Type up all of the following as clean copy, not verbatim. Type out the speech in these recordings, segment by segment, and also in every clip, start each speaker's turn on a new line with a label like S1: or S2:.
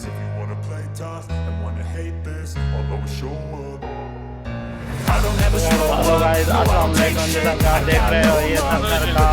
S1: If you wanna play tough and wanna hate this, I'll always show up. I don't ever slow up.
S2: Hello guys, अस्सलाम वालेकुम। जैसा कि आप देख रहे हो ये सफर का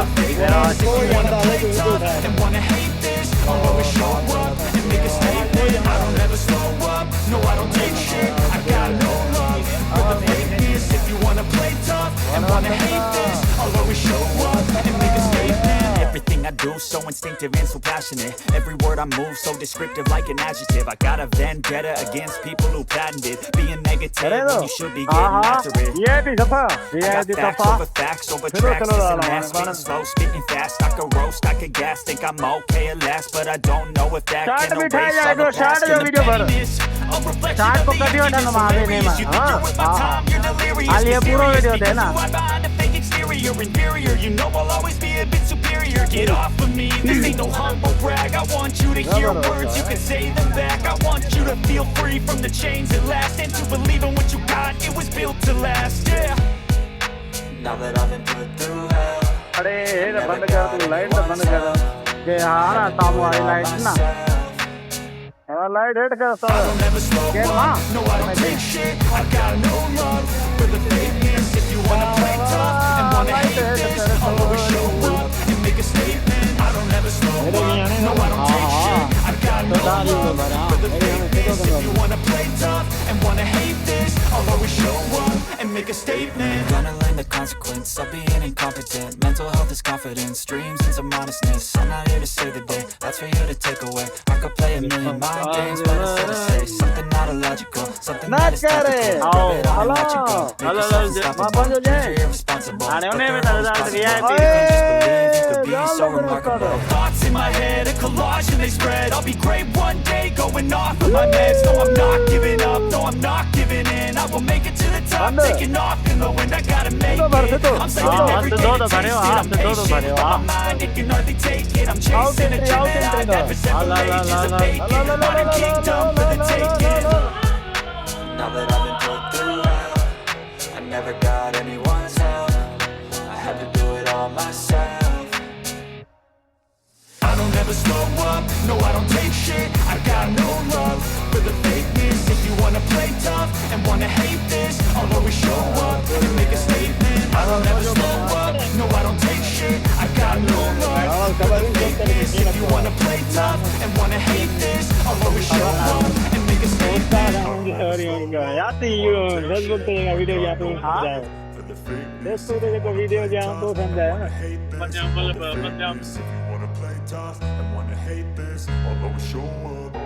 S1: If you wanna play tough and wanna hate this, I'll always show up and make a statement. I don't ever slow up, no I don't take shit. I got no love for the fakeness. If you wanna play tough and wanna hate this, I'll always show up and make a statement.
S3: Everything I do so instinctive and so passionate. Every word I move so descriptive like an adjective. I got a vendetta against people who patented being negative when you should be getting after it.
S2: ये भी सफा
S3: I got facts over facts over tracks. This and that, spitting slow, spitting fast. I could roast, I could gas. Think I'm okay at last, but I don't know if that can erase all the past and the pettiness. A reflection of the emptiness, hilarious. You think you're with my time, you're delirious. Mysterious because you hide behind a fake exterior. Inferior, you know I'll always be a bit superior. Get off of me, this ain't no humble brag. I want you to hear words, you can say them back. I want you to feel free from the chains that last, and to believe in what you got, it was built to last, yeah. Now that I've been put through hell,
S2: अरे ये बंद कर तू light बंद कर के हाँ ना ताम वाली लाइट ना लाइट हेड कर सब
S1: I don't ever slow up, no I don't take shit. I got no love for the fakeness. If you wanna play tough and wanna hate this, I'll always show up and make a statement. I don't ever slow up, no I don't take shit. I got no love for the fakeness. If you wanna play tough and wanna hate this, I'll always show up and make a statement.
S3: gonna learn the consequence of being incompetent. Mental health is confidence, dreams and some honestness. I'm not here to save the day, that's for you to take away. I could play a million mind games, but instead I say something not illogical, something that is topical. Rub it on and watch it go. Make yourself unstoppable, dreams are irresponsible, but they're always possible. If you just believe, you could be so remarkable.
S1: Thoughts in my head, a collage and they spread. I'll be great one day, going off of my meds. No, I'm not giving up, no, I'm not giving in. I will make it to the top, taking off in the wind. I gotta make it. I'm saving every day to taste it. I'm patient, but my mind, it can hardly take it. I'm chasing a dream that I've had for several ages of bacon. Modern kingdom for the taking.
S3: Now that I've been put through hell, I never got anyone's help. I had to do it all myself.
S1: I don't ever slow up, no I don't take shit. I got no love for the fakeness. If you wanna play tough and wanna hate this, I'll always show up and make a statement. I don't ever slow up, no I don't take shit. I got no love for the fakeness. If you wanna play tough and wanna hate this, I'll always show up and make a statement.
S2: यार ये Facebook पे का video या तो जाए Facebook पे का video जहाँ तो समझाया ना Punjab
S1: If you wanna play tough and wanna hate this, I'll always show up.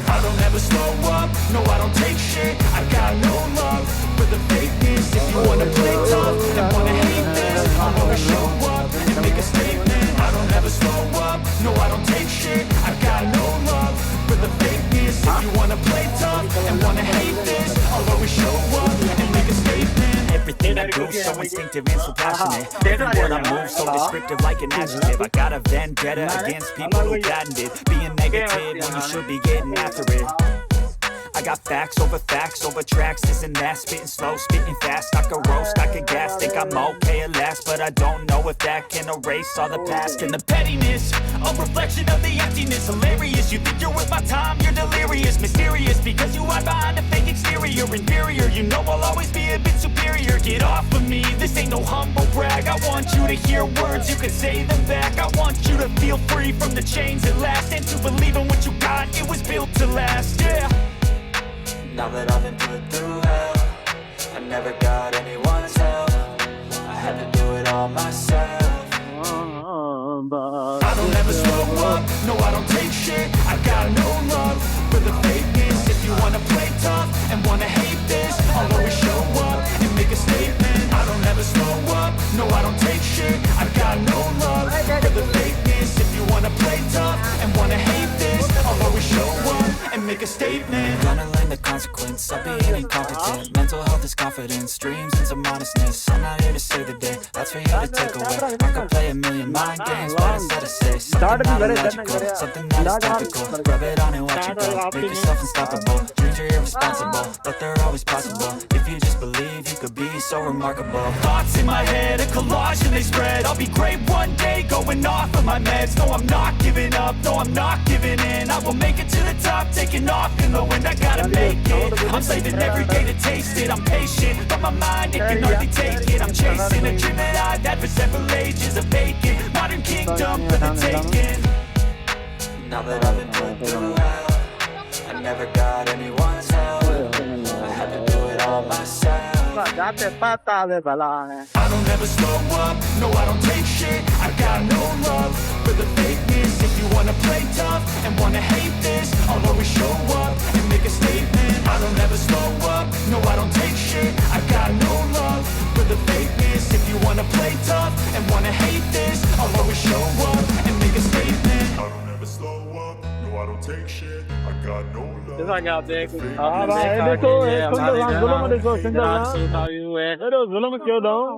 S1: I don't ever slow up, no I don't take shit. I got no love for the fakeness. If you wanna play tough and wanna hate this, I'll always show up and make a statement. I don't ever slow up, no I don't take shit. I got no love for the fakeness. If you wanna play tough and wanna hate this, I'll always show up and make a statement.
S3: Everything I do so instinctive and so passionate. Every word I move so descriptive like an adjective. I got a vendetta against people who patented being negative when you should be getting after it. I got facts over tracks, this and that, spitting slow, spitting fast. I could roast, I could gas, think I'm okay at last, but I don't know if that can erase all the past and the pettiness. A reflection of the emptiness, hilarious. You think you're with my time, you're delirious, mysterious because you hide behind a fake exterior. Inferior, you know I'll always be a bit superior. Get off of me, this ain't no humble brag. I want you to hear words, you can say them back. I want you to feel free from the chains that last, and to believe in what you got, it was built to last, yeah. Now that I've been put through hell, I never got anyone's help. I had to do it all myself.
S1: I don't ever slow up, no I don't take shit. I got no love for the fakeness. If you wanna play tough and wanna hate this, I'll always show up and make a statement. I don't ever slow up, no I don't take shit. I got no love for the fakeness. If you wanna play tough and wanna hate this, I'll always show up and make a statement.
S3: Gonna learn the consequence of being incompetent. Mental health is confidence, dreams and some honestness. I'm not here to save the day, that's for you to take away. I could play a million mind games, but instead I say something not illogical, something that is topical. Rub it on and watch it go. Make yourself unstoppable. Dreams are irresponsible, but they're always possible. If you just believe, you could be so remarkable.
S1: Thoughts in my head, a collage and they spread. I'll be great one day, going off of my meds. No, I'm not giving up, no, I'm not giving in. I will make it to the top, taking off, and when I gotta make it. I'm saving every day to taste it. I'm patient, but my mind, it can hardly take it. I'm chasing a dream that I've had for several ages. A vacant, modern kingdom for the taking. Now that I've been put through hell, I never got anyone's help. I had to do it all myself.
S2: ဒါတက်ပတ်တာလေဗလား
S1: I don't ever slow up, no I don't take shit. I got no love for the fakeness. If you wanna play tough and wanna hate this, I'll always show up and make a statement. I don't ever slow up, no I don't take shit. I got no love for the fakeness. If you wanna play tough and wanna hate this, I'll always show up and make a statement. I don't ever slow up, no I don't take shit. I got no love.
S2: ဒီကကြောက်တဲ့အာဘာအဲ့ဒီကိုဆွန်းတော့ဇလုံးမတွေကိုစင်တော့
S4: ဆိုတော့ယူဝဲ
S2: အဲ့တော့ဇလုံးမပြောတော့